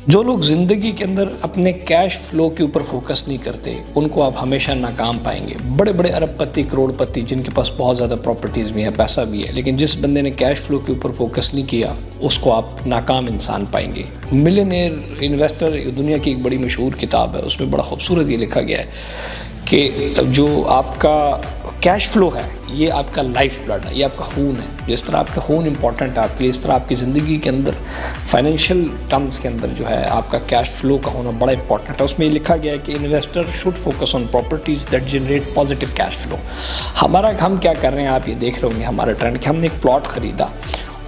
जो लोग ज़िंदगी के अंदर अपने कैश फ्लो के ऊपर फोकस नहीं करते उनको आप हमेशा नाकाम पाएंगे। बड़े बड़े अरबपति करोड़पति जिनके पास बहुत ज़्यादा प्रॉपर्टीज़ भी हैं, पैसा भी है, लेकिन जिस बंदे ने कैश फ्लो के ऊपर फोकस नहीं किया उसको आप नाकाम इंसान पाएंगे। मिलियनेयर इन्वेस्टर दुनिया की एक बड़ी मशहूर किताब है, उसमें बड़ा खूबसूरत ये लिखा गया है कि जो आपका कैश फ्लो है ये आपका लाइफ ब्लड है, ये आपका खून है। जिस तरह आपका खून इंपॉर्टेंट है आपके लिए, इस तरह आपकी ज़िंदगी के अंदर फाइनेंशियल टर्म्स के अंदर जो है आपका कैश फ्लो का होना बड़ा इंपॉर्टेंट है। उसमें ये लिखा गया है कि investor should focus on properties that generate positive cash flow. हम क्या कर रहे हैं, आप ये देख रहे होंगे हमारा ट्रेंड कि हमने एक प्लॉट ख़रीदा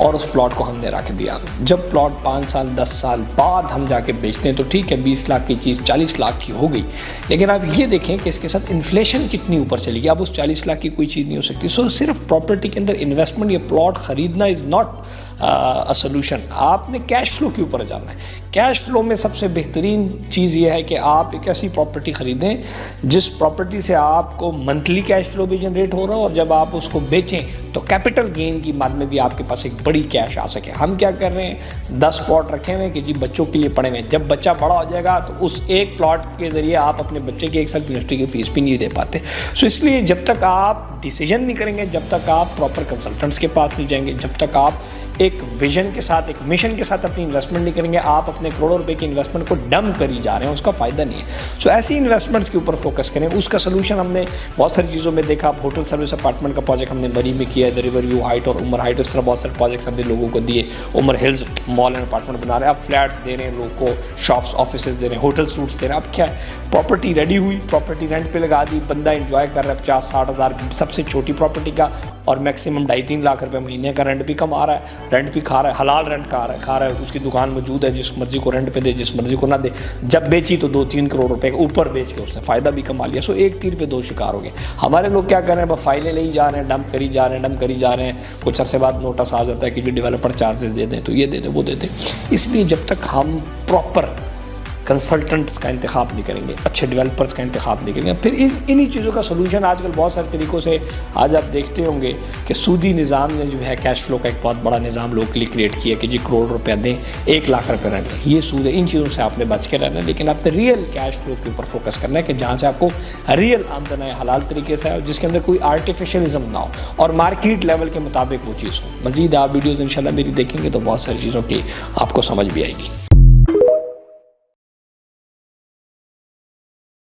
और उस प्लॉट को हमने रख दिया। जब प्लॉट 5 साल 10 साल बाद हम जाके बेचते हैं तो ठीक है, 20 लाख की चीज़ 40 लाख की हो गई, लेकिन आप ये देखें कि इसके साथ इन्फ्लेशन कितनी ऊपर चली गई। अब उस 40 लाख की कोई चीज़ नहीं हो सकती। सो सिर्फ प्रॉपर्टी के अंदर इन्वेस्टमेंट या प्लॉट ख़रीदना इज़ नॉट अ सोल्यूशन। आपने कैश फ्लो के ऊपर जाना है। कैश फ्लो में सबसे बेहतरीन चीज़ ये है कि आप एक ऐसी प्रॉपर्टी ख़रीदें जिस प्रॉपर्टी से आपको मंथली कैश फ्लो भी जनरेट हो रहा हो, और जब आप उसको बेचें तो कैपिटल गेन की बाद में भी आपके पास एक बड़ी कैश आ सके। हम क्या कर रहे हैं, 10 प्लॉट रखे हुए हैं कि जी बच्चों के लिए पढ़े हुए। जब बच्चा बड़ा हो जाएगा तो उस एक प्लॉट के ज़रिए आप अपने बच्चे की 1 साल यूनिवर्सिटी की फ़ीस भी नहीं दे पाते। सो इसलिए जब तक आप डिसीजन नहीं करेंगे, जब तक आप प्रॉपर कंसल्टेंट्स के पास नहीं जाएंगे, जब तक आप एक विजन के साथ, एक मिशन के साथ अपनी इन्वेस्टमेंट नहीं करेंगे, आप अपने करोड़ों रुपए की इन्वेस्टमेंट को डंप करी जा रहे हैं, उसका फ़ायदा नहीं है। सो ऐसी इन्वेस्टमेंट्स के ऊपर फोकस करें। उसका सोल्यूशन हमने बहुत सारी चीज़ों में देखा। होटल सर्विस अपार्टमेंट का प्रोजेक्ट हमने मरी में किया, द रिवर व्यू हाइट और उमर हाइट, इस तरह बहुत सारे प्रोजेक्ट्स हमने लोगों को दिए। Umar hills mall and apartment बना रहे हैं, आप फ्लैट्स दे रहे हैं लोगों को, शॉप्स ऑफिस दे रहे हैं, होटल सूट्स दे रहे हैं। अब क्या है, प्रॉपर्टी रेडी हुई, प्रॉपर्टी रेंट पे लगा दी, बंदा इंजॉय कर रहा है 50-60 हज़ार सबसे छोटी प्रॉपर्टी का, और मैक्सिमम 2.5-3 लाख रुपए महीने का रेंट भी कमा रहा है, रेंट भी खा रहा है, हलाल रेंट खा रहा है। उसकी दुकान मौजूद है, जिस मर्जी को रेंट पे दे, जिस मर्जी को ना दे। जब बेची तो 2-3 करोड़ रुपए के ऊपर बेच के उसने फ़ायदा भी कमा लिया। सो एक तीर पे 2 शिकार हो गए। हमारे लोग क्या कर रहे हैं, बस फाइलें ले ही जा रहे हैं, डंप करी जा रहे हैं, डंप करी जा रहे हैं। कुछ अर्से बाद नोटिस आ जाता है कि जो डेवलपर चार्जेस दे दें तो ये दे दें वो दे दें। इसलिए जब तक हम प्रॉपर कंसल्टेंट्स का इंतखाब नहीं करेंगे, अच्छे डेवलपर्स का इंतखाब नहीं करेंगे, फिर इन्हीं चीज़ों का सोल्यूशन आजकल बहुत सारे तरीक़ों से आज आप देखते होंगे कि सूदी निज़ाम ने जो है कैश फ्लो का एक बहुत बड़ा निज़ाम लोगों के लिए क्रिएट किया कि जी करोड़ रुपया दें, 1 लाख रुपये रेंट दें। ये सूद है। इन चीज़ों से आपने बच के रहना है, लेकिन आपने रियल कैश फ्लो के ऊपर फोकस करना है कि जहाँ से आपको रियल आमदन है, हलाल तरीके से है, जिसके अंदर कोई आर्टिफिशियलिज्म ना हो और मार्केट लेवल के मुताबिक वो चीज़ हो। मज़ीद आप वीडियोज़ इंशाल्लाह मेरी देखेंगे तो बहुत सारी चीज़ों की आपको समझ भी आएगी।